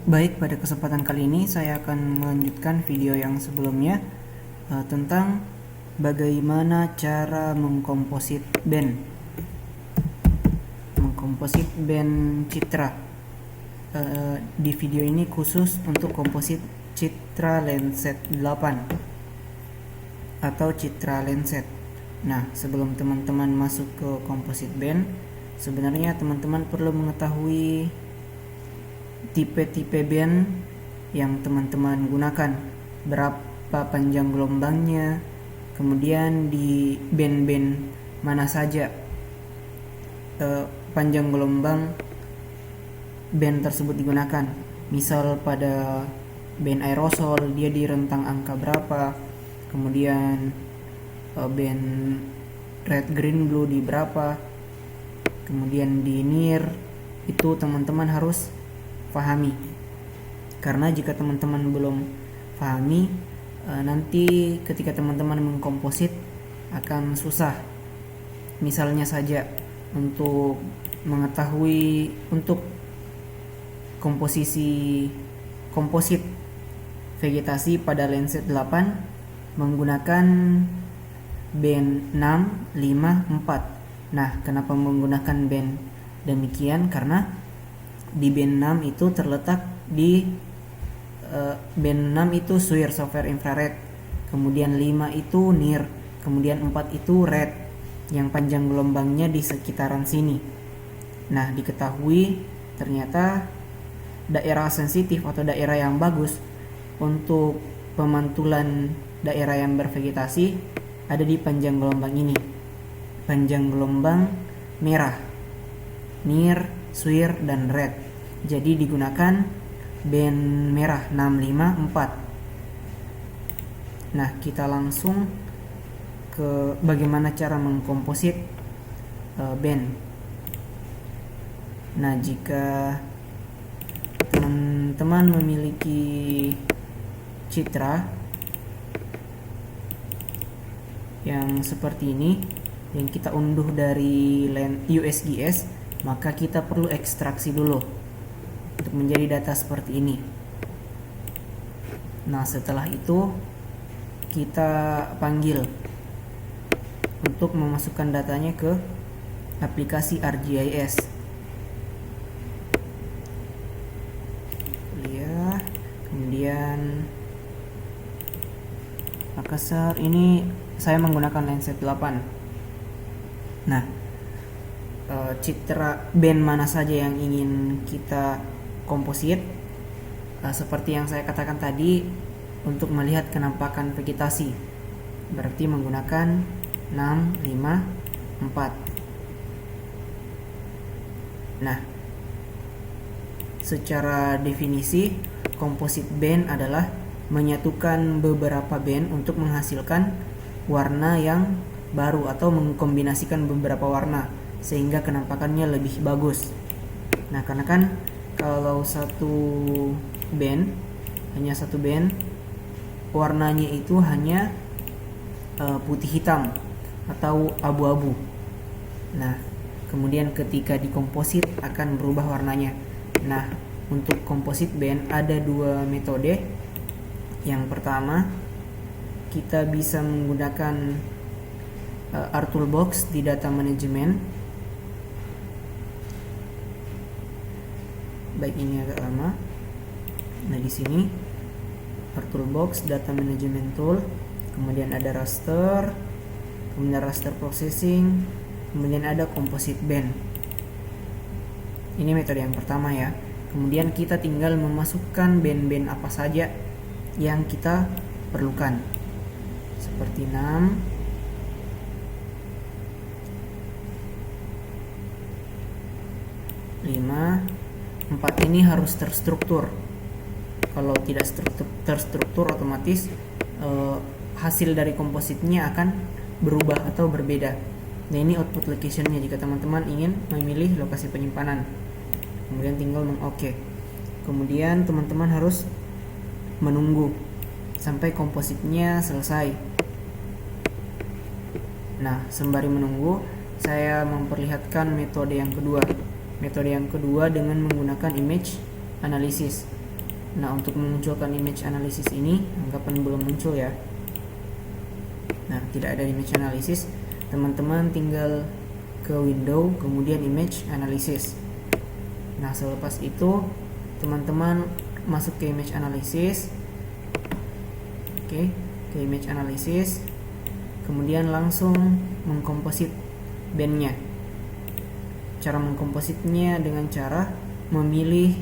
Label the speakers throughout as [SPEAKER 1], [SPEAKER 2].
[SPEAKER 1] Baik, pada kesempatan kali ini saya akan melanjutkan video yang sebelumnya tentang bagaimana cara mengkomposit band Citra. Di video ini khusus untuk komposit Citra Lenset 8 atau Citra Lenset. Nah, sebelum teman-teman masuk ke komposit band, sebenarnya teman-teman perlu mengetahui tipe-tipe band yang teman-teman gunakan, berapa panjang gelombangnya, kemudian di band-band mana saja panjang gelombang band tersebut digunakan. Misal pada band aerosol dia di rentang angka berapa, kemudian band red green blue di berapa, kemudian di near. Itu teman-teman harus pahami, karena jika teman-teman belum pahami, nanti ketika teman-teman mengkomposit akan susah. Misalnya saja untuk mengetahui untuk komposit vegetasi pada lenset 8 menggunakan band 6, 5, 4. Nah, kenapa menggunakan band demikian? Karena di band 6 itu terletak di band 6 itu SWIR, software infrared, kemudian 5 itu near, kemudian 4 itu red, yang panjang gelombangnya di sekitaran sini. Nah, diketahui ternyata daerah sensitif atau daerah yang bagus untuk pemantulan daerah yang bervegetasi ada di panjang gelombang ini, panjang gelombang merah, near, SWIR, dan red. Jadi digunakan band merah 654. Nah, kita langsung ke bagaimana cara mengkomposit band. Nah, jika teman-teman memiliki Citra yang seperti ini yang kita unduh dari USGS, maka kita perlu ekstraksi dulu untuk menjadi data seperti ini. Nah, setelah itu kita panggil untuk memasukkan datanya ke aplikasi ArcGIS. Ya, kemudian Makassar, ini saya menggunakan lenset 8. Nah, Citra band mana saja yang ingin kita komposit, seperti yang saya katakan tadi, untuk melihat kenampakan vegetasi berarti menggunakan 6, 5, 4. Nah, secara definisi komposit band adalah menyatukan beberapa band untuk menghasilkan warna yang baru atau mengkombinasikan beberapa warna sehingga kenampakannya lebih bagus. Nah, karena kan kalau hanya satu band warnanya itu hanya putih hitam atau abu-abu. Nah, kemudian ketika dikomposit akan berubah warnanya. Nah, untuk komposit band ada dua metode. Yang pertama, kita bisa menggunakan ArcToolbox di data management. Baik, ini agak lama. Nah, di sini ArcToolbox data management tool, kemudian ada raster, kemudian raster processing, kemudian ada composite band. Ini metode yang pertama ya. Kemudian kita tinggal memasukkan band-band apa saja yang kita perlukan, seperti 6, 5, 4. Ini harus terstruktur. Kalau tidak terstruktur, otomatis hasil dari kompositnya akan berubah atau berbeda. Nah, ini output locationnya jika teman-teman ingin memilih lokasi penyimpanan. Kemudian tinggal meng-OK. Kemudian teman-teman harus menunggu sampai kompositnya selesai. Nah, sembari menunggu, saya memperlihatkan metode yang kedua. Metode yang kedua dengan menggunakan image analysis. Nah, untuk memunculkan image analysis ini anggapan belum muncul ya. Nah, tidak ada image analysis. Teman-teman tinggal ke window kemudian image analysis. Nah, selepas itu teman-teman masuk ke image analysis. Oke, ke image analysis. Kemudian langsung mengkomposit bandnya. Cara mengkompositnya dengan cara memilih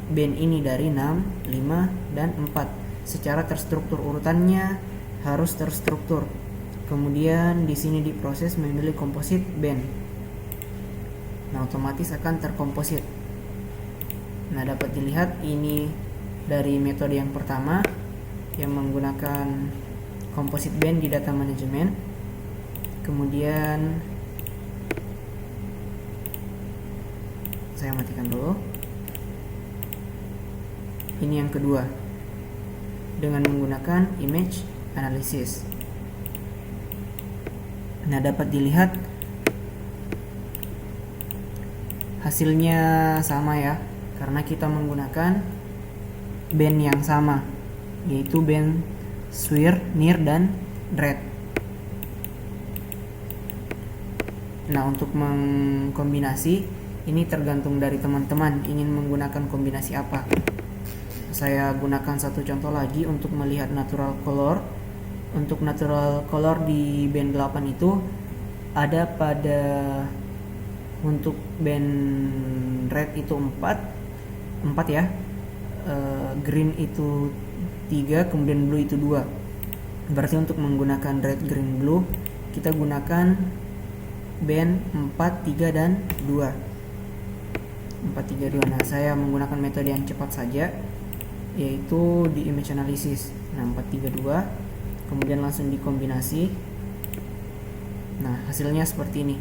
[SPEAKER 1] band ini dari 6, 5, dan 4 secara terstruktur, urutannya harus terstruktur. Kemudian di sini diproses memilih komposit band. Nah, otomatis akan terkomposit. Nah, dapat dilihat ini dari metode yang pertama yang menggunakan komposit band di data manajemen. Kemudian saya matikan dulu. Ini yang kedua dengan menggunakan image analysis. Nah, dapat dilihat hasilnya sama ya, karena kita menggunakan band yang sama, yaitu band SWIR, NIR, dan DRED. Nah, untuk mengkombinasi ini tergantung dari teman-teman ingin menggunakan kombinasi apa. Saya gunakan satu contoh lagi untuk melihat natural color. Untuk natural color di band 8 itu ada pada untuk band red itu 4 ya, green itu 3, kemudian blue itu 2. Berarti untuk menggunakan red, green, blue kita gunakan band 4, 3, dan 2. 4, 3, 2. Nah, saya menggunakan metode yang cepat saja, yaitu di image analysis. Nah, 4, 3, 2, kemudian langsung dikombinasi. Nah, hasilnya seperti ini.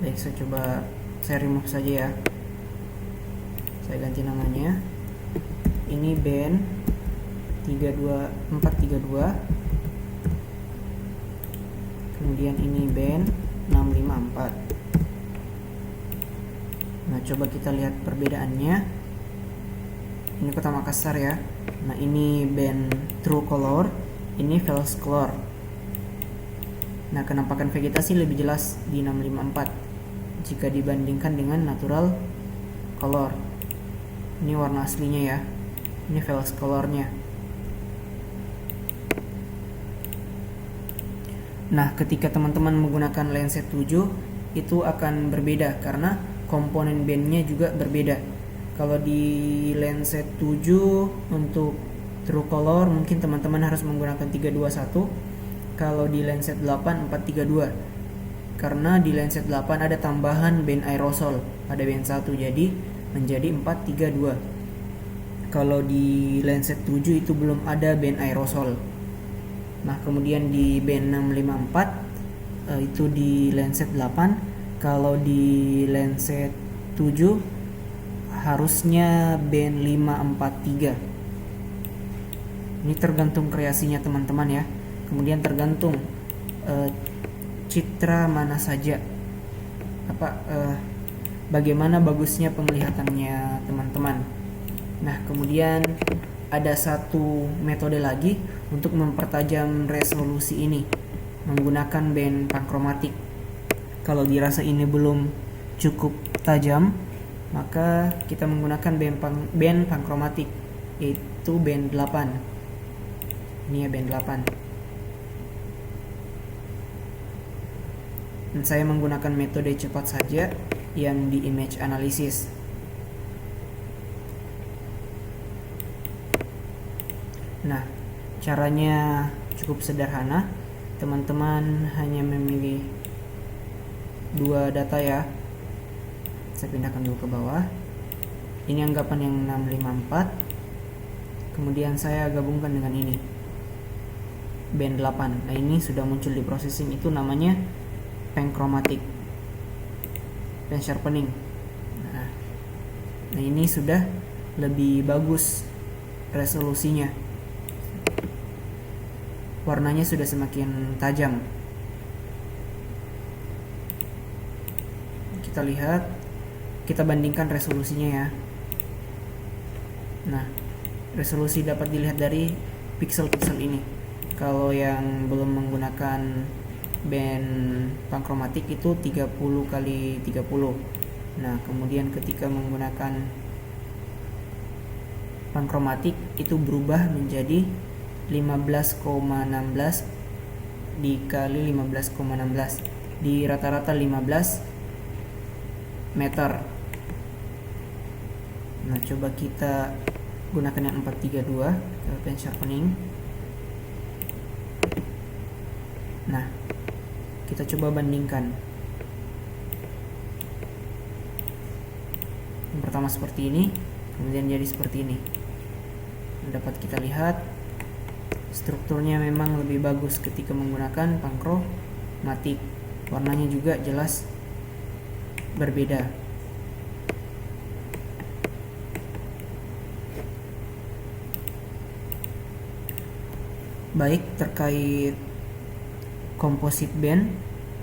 [SPEAKER 1] Baik, saya remove saja ya. Saya ganti namanya. Ini band 432. Kemudian ini band 654. Nah, coba kita lihat perbedaannya. Ini Kota Makassar ya. Nah, ini band true color, ini false color. Nah, kenampakan vegetasi lebih jelas di 654 jika dibandingkan dengan natural color. Ini warna aslinya ya. Ini false colornya. Nah, ketika teman-teman menggunakan Landsat 7 itu akan berbeda karena komponen bandnya juga berbeda. Kalau di Landsat 7 untuk true color mungkin teman-teman harus menggunakan 321. Kalau di Landsat 8 432. Karena di Landsat 8 ada tambahan band aerosol pada band 1, jadi menjadi 432. Kalau di Landsat 7 itu belum ada band aerosol. Nah, kemudian di band 654 itu di Landsat 8. Kalau di Landsat 7 harusnya band 543. Ini tergantung kreasinya teman-teman ya. Kemudian tergantung citra mana saja, bagaimana bagusnya penglihatannya teman-teman. Nah, kemudian ada satu metode lagi untuk mempertajam resolusi ini menggunakan band pankromatik. Kalau dirasa ini belum cukup tajam, maka kita menggunakan band pankromatik, yaitu band 8. Ini ya band 8. Dan saya menggunakan metode cepat saja yang di image analysis. Nah, caranya cukup sederhana. Teman-teman hanya memilih 2 data ya. Saya pindahkan dulu ke bawah. Ini anggapan yang 654. Kemudian saya gabungkan dengan ini band 8. Nah, ini sudah muncul di processing, itu namanya pankromatik, pan sharpening. Nah, ini sudah lebih bagus resolusinya. Warnanya sudah semakin tajam. Kita lihat kita bandingkan resolusinya ya. Nah, resolusi dapat dilihat dari pixel-pixel ini. Kalau yang belum menggunakan band pankromatik itu 30 kali 30. Nah, kemudian ketika menggunakan pankromatik itu berubah menjadi 15,16 dikali 15,16 di rata-rata 15 meter. Nah, coba kita gunakan yang 432 pen sharpening. Nah, kita coba bandingkan. Yang pertama seperti ini, kemudian jadi seperti ini. Dapat kita lihat strukturnya memang lebih bagus ketika menggunakan pankromatik. Warnanya juga jelas berbeda. Baik, terkait composite band,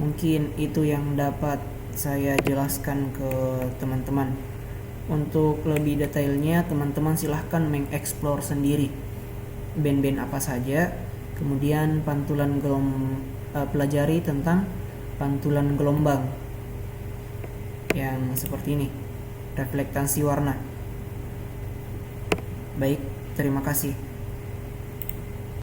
[SPEAKER 1] mungkin itu yang dapat saya jelaskan ke teman-teman. Untuk lebih detailnya, teman-teman silahkan mengeksplor sendiri band-band apa saja. Kemudian pelajari tentang pantulan gelombang yang seperti ini, reflektasi warna. Baik, terima kasih.